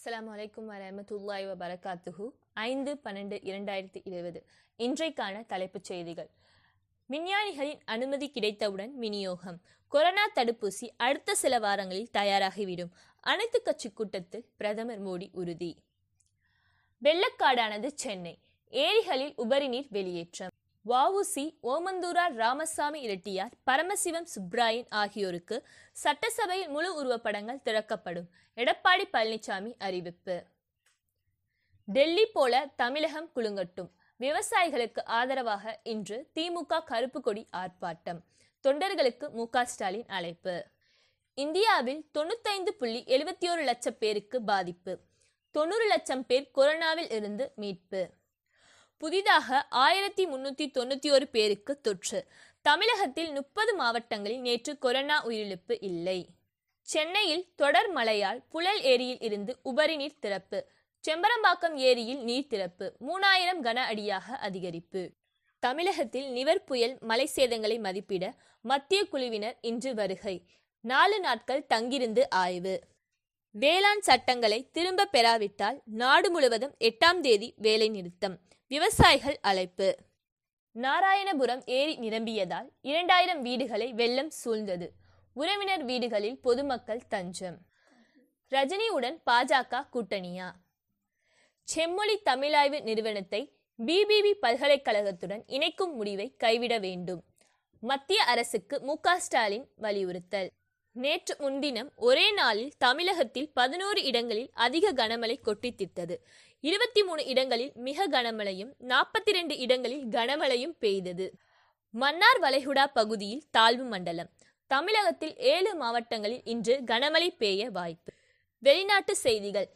அஸ்ஸலாமு அலைக்கும் வரஹ்மத்துல்லாஹி வபரகாத்துஹு. 5/12/2020 இன்றைக்கான தலைப்புச் செய்திகள். விஞ்ஞானிகளின் அனுமதி கிடைத்தவுடன் விநியோகம். கொரோனா தடுப்பூசி அடுத்த சில வாரங்களில் தயாராகிவிடும். அனைத்து கட்சி கூட்டத்தில் பிரதமர் மோடி உறுதி. வெள்ளக்காடானது சென்னை. ஏரிகளில் உபரிநீர் வெளியேற்றம். வஉசி, ஓமந்தூரார் ராமசாமி இரட்டியார், பரமசிவம் சுப்ராயன் ஆகியோருக்கு சட்டசபையில் முழு உருவப்படங்கள் திறக்கப்படும். எடப்பாடி பழனிசாமி அறிவிப்பு. டெல்லி போல தமிழகம் குலுங்கட்டும். விவசாயிகளுக்கு ஆதரவாக இன்று திமுக கருப்பு கொடி ஆர்ப்பாட்டம். தொண்டர்களுக்கு மு.க. ஸ்டாலின் அழைப்பு. இந்தியாவில் 95.71 லட்சம் பேருக்கு பாதிப்பு. 90 லட்சம் பேர் கொரோனாவில் இருந்து மீட்பு. புதிதாக 1391 பேருக்கு தொற்று. தமிழகத்தில் 30 மாவட்டங்களில் நேற்று கொரோனா உயிரிழப்பு இல்லை. சென்னையில் தொடர் மழையால் புழல் ஏரியில் இருந்து உபரிநீர் திறப்பு. செம்பரம்பாக்கம் ஏரியில் நீர் திறப்பு 3000 கன அடியாக அதிகரிப்பு. தமிழகத்தில் நிவர் புயல் மழை சேதங்களை மதிப்பிட மத்திய குழுவினர் இன்று வருகை. 4 நாட்கள் தங்கியிருந்து ஆய்வு. வேளாண் சட்டங்களை திரும்ப பெறாவிட்டால் நாடு முழுவதும் 8ஆம் தேதி வேலை நிறுத்தம். விவசாயிகள் அழைப்பு. நாராயணபுரம் ஏரி நிரம்பியதால் 2000 வீடுகளை வெள்ளம் சூழ்ந்தது. உறவினர் வீடுகளில் பொதுமக்கள் தஞ்சம். ரஜினியுடன் பாஜக கூட்டணியா? செம்மொழி தமிழாய்வு நிறுவனத்தை பிபிபி பல்கலைக்கழகத்துடன் இணைக்கும் முடிவை கைவிட வேண்டும். மத்திய அரசுக்கு மு.க. ஸ்டாலின் வலியுறுத்தல். நேற்று முன்தினம் ஒரே நாளில் தமிழகத்தில் 11 இடங்களில் அதிக கனமழை கொட்டித்திட்டது. 23 இடங்களில் மிக கனமழையும் 42 இடங்களில் கனமழையும் பெய்தது. மன்னார் வளைகுடா பகுதியில் தாழ்வு மண்டலம். தமிழகத்தில் 7 மாவட்டங்களில் இன்று கனமழை பெய்ய வாய்ப்பு. வெளிநாட்டு செய்திகள்.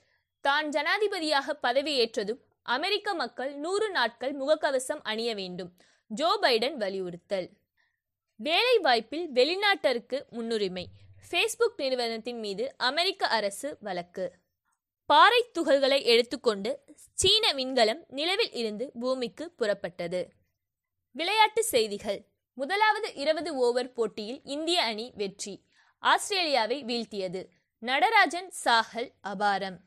தான் ஜனாதிபதியாக பதவியேற்றதும் அமெரிக்க மக்கள் 100 நாட்கள் முகக்கவசம் அணிய வேண்டும். ஜோ பைடன் வலியுறுத்தல். வேலை வாய்ப்பில் வெளிநாட்டருக்கு முன்னுரிமை. ஃபேஸ்புக் நிறுவனத்தின் மீது அமெரிக்க அரசு வழக்கு. பாறை துகள்களை எடுத்துக்கொண்டு சீன விண்கலம் நிலவில் இருந்து பூமிக்கு புறப்பட்டது. விளையாட்டு செய்திகள். முதலாவது 20 ஓவர் போட்டியில் இந்திய அணி வெற்றி. ஆஸ்திரேலியாவை வீழ்த்தியது. நடராஜன் சாஹல் அபாரம்.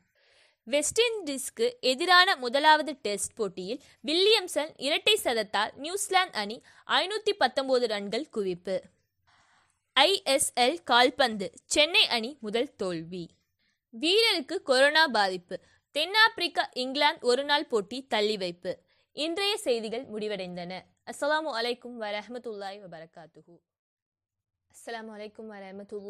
வெஸ்ட் இண்டீஸ்க்கு எதிரான முதலாவது டெஸ்ட் போட்டியில் வில்லியம்சன் இரட்டை சதத்தால் நியூசிலாந்து அணி 519 ரன்கள் குவிப்பு. ISL கால்பந்து. சென்னை அணி முதல் தோல்வி. வீரருக்கு கொரோனா பாதிப்பு. தென்னாப்பிரிக்கா இங்கிலாந்து ஒருநாள் போட்டி தள்ளி வைப்பு. இன்றைய செய்திகள் முடிவடைந்தன. அஸ்ஸலாமு அலைக்கும் வரஹ்மத்துல்லாஹி வபரகாத்துஹு. அஸ்ஸலாமு அலைக்கும் வரஹ்மத்துல்லாஹி